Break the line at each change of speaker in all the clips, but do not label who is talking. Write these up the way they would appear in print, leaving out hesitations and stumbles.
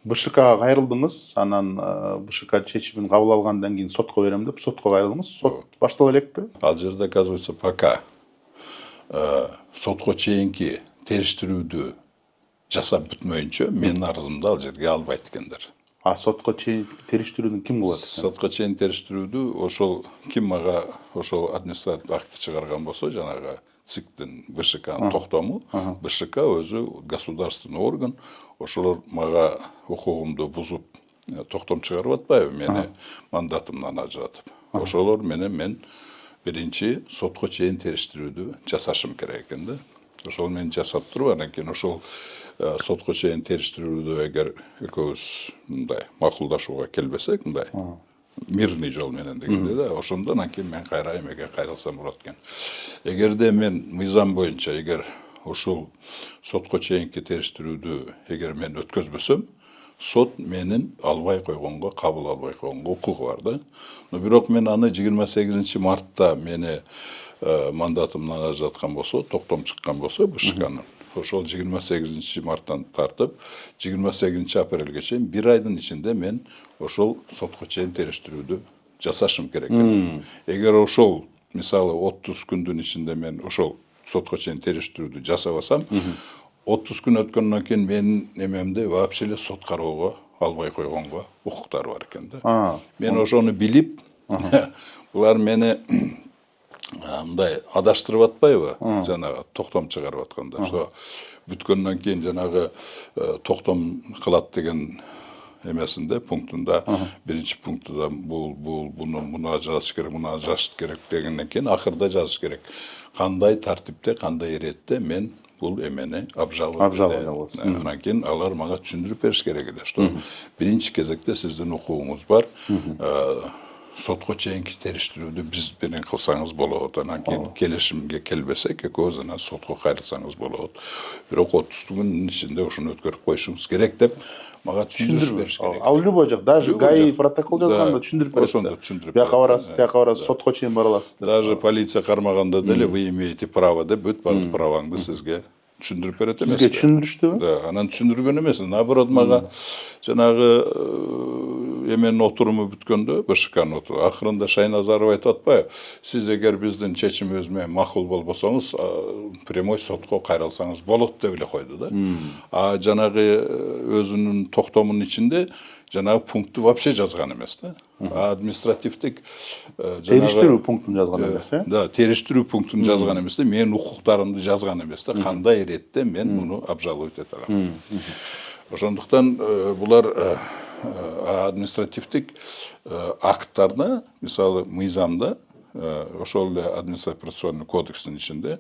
БШКга кайрылдыңыз, анан БШК чечимин кабыл алгандан кийин сотко берем деп сотко кайрылдыңыз. Сот баштала элекпи?
Ал жерде оказывается пока сотко чейинки териштирүүдү жасап бүтмөйүнчө менин арызымды ал жерге албайт экендер.
А сотко чейин териштирүүнү ким кылат экен?
Сотко чейин териштирүүдү ошол ким мага ошол административдик акты чыгарган болсо, жанагы ЦИКтин БШКнын токтому, БШК өзү государственный орган, ошолор мага укугумду бузуп токтом чыгарып атпайбы, мени мандатымдан ажыратып. Ошолор менен мен биринчи сотко чейин териштирүүдү жасашым керек экен да. Ошол мен жасап туруп, анан кийин ошол сотко чейин териштирүүдө эгер экөөбүз мындай макулдашууга келбесек, мындай мирный жол менен дегенде да, ошондо анан кийин мен кайра эмеге кайрылсам болот экен. Эгерде мен мыйзам боюнча эгер ошол сотко чейинки териштирүүдү эгер мен өткөзбөсөм, сот менин албай койгонго, кабыл албай койгонго укугу бар да. Но бирок мен аны 28 мартта мени мандатымдан ажыраткан болсо, токтом чыккан болсо БШКнын, ошол 28 марттан тартып 28 апрелге чейин бир айдын ичинде мен ошол сотко чейин териштирүүдү жасашым керек экен. Эгер ошол мисалы 30 күндүн ичинде мен ошол сотко чейин териштирүүдү жасабасам, 30 күн өткөндөн кийин менин эмемди вообще эле сот кароого албай койгонго укуктары бар экен да. Мен ошону билип, булар мени мындай адаштырып атпайбы, жанагы токтом чыгарып атканда. Что бүткөндөн кийин жанагы токтом кылат деген эмесинде, пунктунда, биринчи пунктунда муну ажыратыш керек, муну ажыратыш керек дегенден кийин акырда жазыш керек. Кандай тартипте, кандай иретте мен бул эмени обжаловать этем. Анан кийин алар мага түшүндүрүп бериш керек эле, что биринчи кезекте сиздин укугуңуз бар. Сотко чейинки териштирүүдү биз менен кылсаңыз болот. Анан кийин келишимге келбесек, экөөбүз анан сотко кайрылсаңыз болот. Бирок 30 күндүн ичинде ушуну өткөрүп коюшуңуз керек деп мага түшүндүрүп бериш керек.
Ал любой жак, даже ГАИ протокол жазганда түшүндүрүп берет.
Ошондо түшүндүрүп.
Бияка барасыз, тияка барасыз, сотко чейин бара аласыз.
Даже полиция кармаганда деле вы имеете право деп бүт бардык праваңды сизге түшүндүрүп берет эмеспи?
Сизге түшүндүрүштүбү?
Да, анан түшүндүргөн эмес. Наоборот, мага жанагы эменин отуруму бүткөндө, БШКнын отуруму, акырында Шайназаров айтып атпайбы? Сиз эгер биздин чечимибиз менен макул болбосоңуз, прямой сотко кайрылсаңыз болот деп эле койду да. А жанагы өзүнүн токтомунун ичинде жанагы пунктты вообще жазган эмес да. Административдик
териштирүү пунктун жазган эмес, э?
Да, териштирүү пунктун жазган эмес да, менин укуктарымды жазган эмес да, кандай иретте мен муну обжаловать эте алам. Ошондуктан булар административдик акттарда, мисалы мыйзамда, ошол эле административный кодекстин ичинде,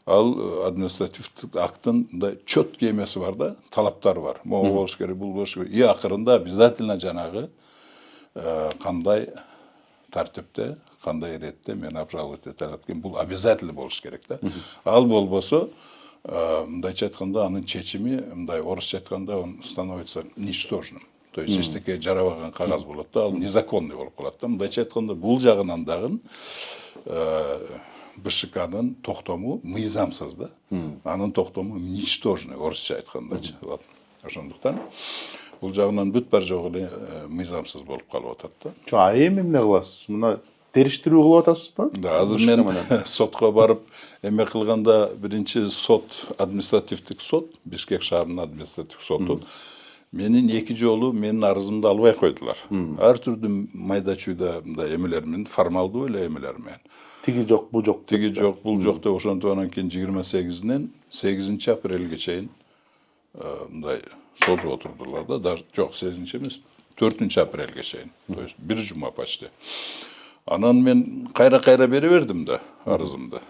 ал административдик акттын четкий эмеси бар да, талаптары бар. Могу болуш керек, бул болуш керек. И акырында обязательно жанагы кандай тартипте, кандай иретте мен обжаловать эте алат экен, бул обязательно болуш керек да. Ал болбосо, мындайча айтканда, анын чечими, мындай орусча айтканда, он становится ничтожным. То есть эчтеке жарабаган кагаз болот да, ал незаконный болуп калат да. Мындайча айтканда, бул жагынан дагы БШКнын токтому мыйзамсыз да. Анын токтому ничтожный, орусча айткандачы. Ошондуктан бул жагынан бүт бар жок эле мыйзамсыз болуп калып атат да.
А эми эмне кыласыз? Мына териштирүү кылып атасызбы?
Да, азыр мен сотко барып эме кылганда, биринчи сот, административдик сот, Бишкек шаарынын административдик соту менин 2 жолу менин арызымды албай койдулар. Ар түрдүү майда чүйдө мындай эмелер менен, формалдуу эле эмелер менен.
Тиги жок, бул жок.
Тиги жок, бул жок деп ошентип анан кийин 28-нен 8 апрелге чейин мындай созуп отурдулар да. Даже жок, 8 эмес, 4 апрелге чейин. То есть бир жума почти. Анан мен кайра бере бердим да арызымды.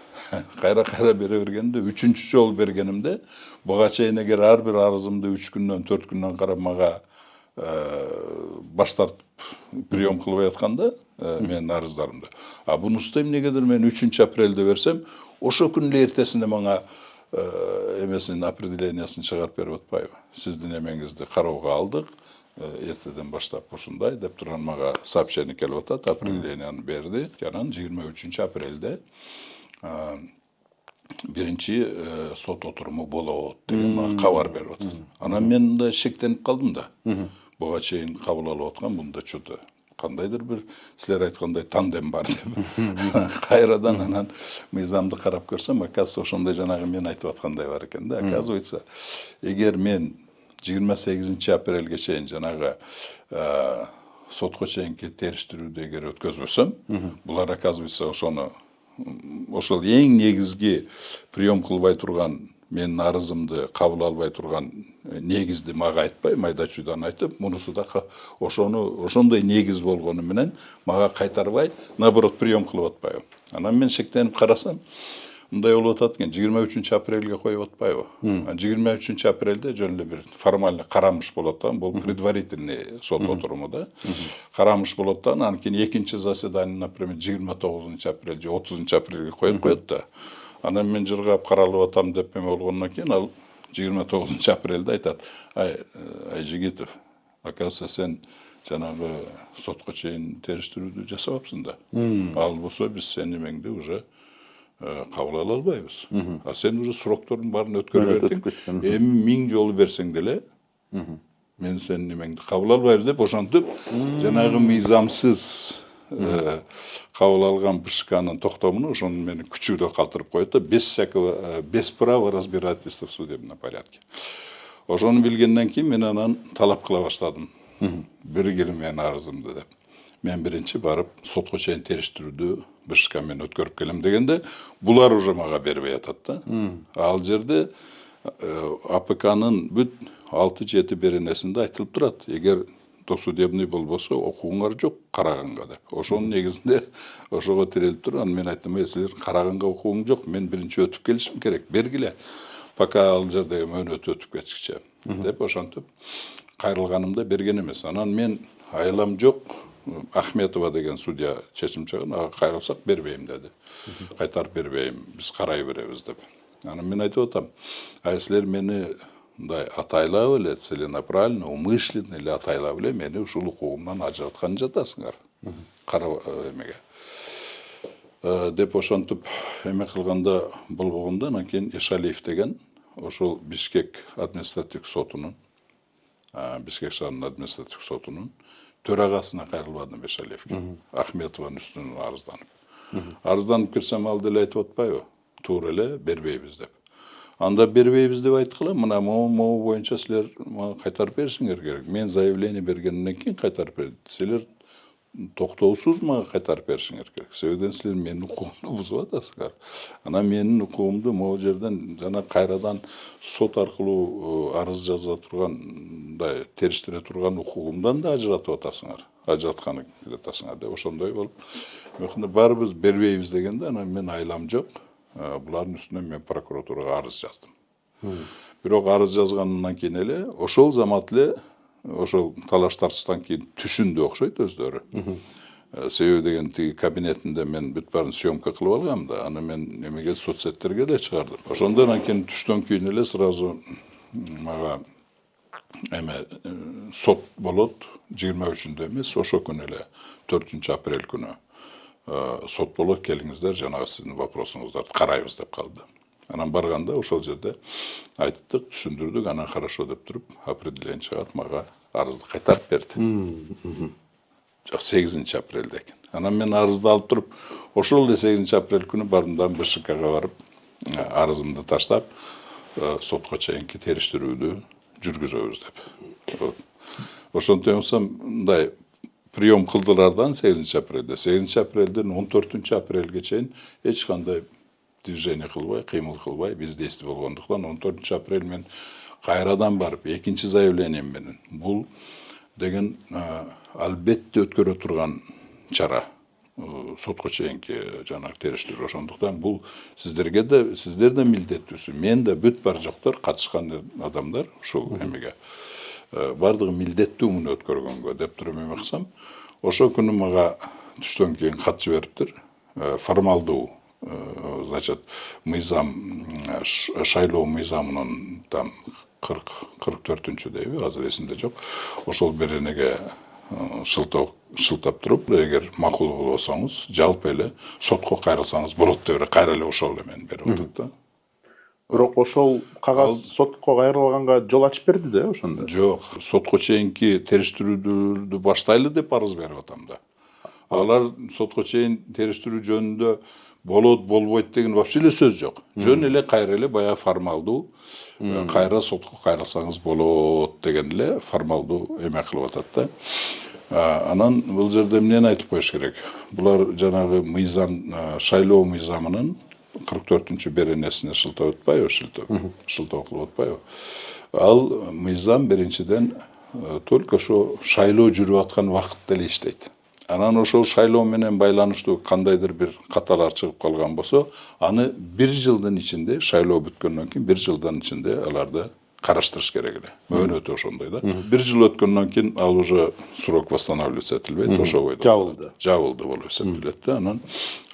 Кайра бере бергенде, 3-чү жолу бергенимде, буга чейин эгер ар бир арызымды 3 күндөн, 4 күндөн карап мага баш тартып прием кылбай атканда, менин арыздарымды. А бунусу эмнегедир мен 3 апрелде берсем, ошо күнүн эртесинде мага эмесинин определениясын чыгарып берип атпайбы? Сиздин эмеңизди кароого алдык. Эртеден баштап ушундай деп турган мага сообщение келип атат, определенияны берди. Анан 23 апрелде биринчи сот отуруму болот деген мага кабар берип атат. Анан мен мындай шектенип калдым да. Буга чейин кабыл алып аткан мында что-то кандайдыр бир силер айткандай тандем бар деп. Кайрадан анан мыйзамды карап көрсөм, оказывается, ошондой жанагы мен айтып аткандай бар экен да. Оказывается, эгер мен 28 апрелге чейин жанагы сотко чейинки териштирүүдү эгер өткөзбөсөм, булар оказывается ошол эң негизги прием кылбай турган менин арызымды кабыл албай турган негизди мага айтпай, майда чүйдан айтып, мунусу да ошондой негиз болгону менен мага кайтарбай, наоборот, прием кылып атпайбы. Анан мен шектенип карасам, мындай болуп атат экен, 23 апрелге коюп атпайбы. 23 апрелде жөн эле бир формально карамыш болот да, бул предварительный сот отуруму да. Карамыш болот да, анан кийин экинчи заседание, например, 29 апрель же 30 апрелге коюп коет да. Анан мен жыргап каралып атам деп эме болгондон кийин ал 29 апрелде айтат: ай Жигитов, оказывается, сен жанагы сотко чейин териштирүүдү жасабапсың да. Ал болсо биз сенин эмеңди уже кабыл ала албайбыз. А сен уже сроктордун баарын өткөрүп бердиң. Эми 1000 жолу берсең деле мен сенин эмеңди кабыл албайбыз деп ошентип жанагы мыйзамсыз кабыл алган БШКнын токтомуну ошону менин күчүдө калтырып коет да, без права разбирательства в судебном порядке. Ошону билгенден кийин мен анан талап кыла баштадым. Бергиле менин арызымды деп. Мен биринчи барып сотко чейин териштирүүдү БШК менен өткөрүп келем дегенде, булар уже мага бербей атат да. Ал жерде АПКнын бүт 6-7 беренесинде айтылып турат. Эгер досудебный болбосо окууңар жок караганга деп. Ошонун негизинде ошого тирелип туруп, анан мен айттым: силер караганга окууң жок, мен биринчи өтүп келишим керек, бергиле. Пока ал жердеги мөөнөт өтүп кетишчи деп ошентип кайрылганымда берген эмес. Анан мен айлам жок, Ахметова деген судья чечим чыгарды, ага кайрылсак бербейм деди. Кайтарып бербейм, биз карай беребиз деп. Анан мен айтып атам: силер мени мындай атайлап эле, целенаправленно, умышленно эле атайлап эле мени ушул укугумдан ажыраткан жатасыңар. Эмеге деп ошентип эме кылганда болбогондо, анан кийин Ишалиев деген ошол Бишкек административдик сотунун, Бишкек шаарынын административдик сотунун төрагасына кайрылбадым Ишалиевке. Ахметованын үстүнөн арызданып кирсем, ал деле айтып атпайбы, туура эле бербейбиз деп. Анда бербейбиз деп айткыла, мына могу боюнча силер мага кайтарып беришиңер керек. Мен заявление бергенден кийин кайтарып берди. Силер токтоосуз мага кайтарып беришиңер керек. Себебен силер менин укугумду бузуп атасыңар. Анан менин укугумду могу жерден жана кайрадан сот аркылуу арыз жаза турган, мындай териштире турган укугумдан да ажыратып атасыңар. Ажыратканы жатасыңар деп ошондой болуп, мындай баарыбыз бербейбиз дегенде, анан мен айлам жок. Булардын үстүнөн мен прокуратурага арыз жаздым. Бирок арыз жазгандан кийин эле ошол замат эле ошол талаш тартыштан кийин түшүндү окшойт өздөрү. Себеби деген тиги кабинетинде мен бүт баарын съемка кылып алгам да, аны мен эмеге соцсеттерге да чыгардым. Ошондон кийин түштөн кийин эле сразу мага эме сот болот 23-нде эмес, ошол күнү эле 4 апрель күнү сот болот, келиңиздер, жанагы сиздин вопросуңуздарды карайбыз деп калды. Анан барганда ошол жерде айттык, түшүндүрдүк, анан хорошо деп туруп определение чыгарып мага арызды кайтарып берди. Жок, 8 апрелде экен. Анан мен арызды алып туруп, ошол эле 8 апрель күнү бардым да БШКга барып, арызымды таштап, сотко чейинки териштирүүдү жүргүзөбүз деп. Ошентип болсом, мындай прием кылдылардан 8 апрелде. 8 апрелден 14 апрелге чейин эч кандай движение кылбай, кыймыл кылбай, бездействие болгондуктан 14 апрель мен кайрадан барып, экинчи заявлением менен бул деген албетте өткөрө турган чара. Сотко чейинки жанагы териштирүү. Ошондуктан бул сиздер да милдеттүүсү. Мен да бүт бар жоктор катышкан адамдар ушул эмеге бардыгы милдеттүү муну өткөргөнгө деп туруп эме кылсам, ошол күнү мага түштөн кийин кат жибериптир. Формалдуу, значит, мыйзам, шайлоо мыйзамынын там 44-чү дейби, азыр эсимде жок. Ошол беренеге шылтап туруп, эгер макул болбосоңуз, жалпы эле сотко кайрылсаңыз болот деп кайра эле ошол эмени берип атат да.
Бирок ошол кагаз сотко кайрылганга жол ачып берди да ошондо.
Жок, сотко чейинки териштирүүдү баштайлы деп арыз берип атам да. Алар сотко чейин териштирүү жөнүндө болот, болбойт деген вообще эле сөз жок. Жөн эле кайра эле баягы формалдуу кайра сотко кайрылсаңыз болот деген эле формалдуу эме кылып атат да. Анан бул жерде эмнени айтып коюш керек? Булар жанагы мыйзам, шайлоо мыйзамынын 44-чү беренесине шылтоо өтпөйбү, шылтоо кылып атпайбы? Ал мыйзам биринчиден только ошо шайлоо жүрүп аткан вакытта эле иштейт. Анан ошол шайлоо менен байланыштуу кандайдыр бир каталар чыгып калган болсо, аны 1 жылдын ичинде, шайлоо бүткөндөн кийин 1 жылдын ичинде аларды караштырыш керек эле. Мөөнөтү ошондой да. 1 жыл өткөндөн кийин ал уже срок восстанавливаться этилбейт, ошо бойдо жабылды болуп эсептелет да. Анан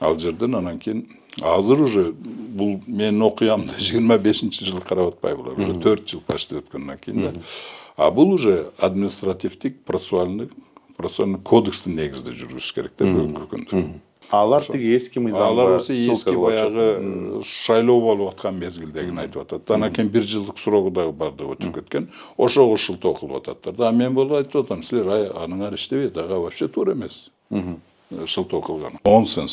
ал жерден анан кийин азыр уже бул менин окуямда 25-жыл карап атпайбы булар, уже 4 жыл почти өткөндөн кийин да. А бул уже административдик процессуальный кодекстин негизинде жүргүзүш керек да бүгүнкү күндө.
Алар тиги эски мыйзамга.
Алар болсо эски баягы шайлоо болуп аткан мезгилдегини айтып атат. Анан кийин 1 жылдык срогу дагы бар деп өтүп кеткен. Ошого шылтоо кылып ататтар да. Мен болуп айтып атам, силер аныңар иштебейт, ага вообще туура эмес. Шылтоо кылган. Нонсенс.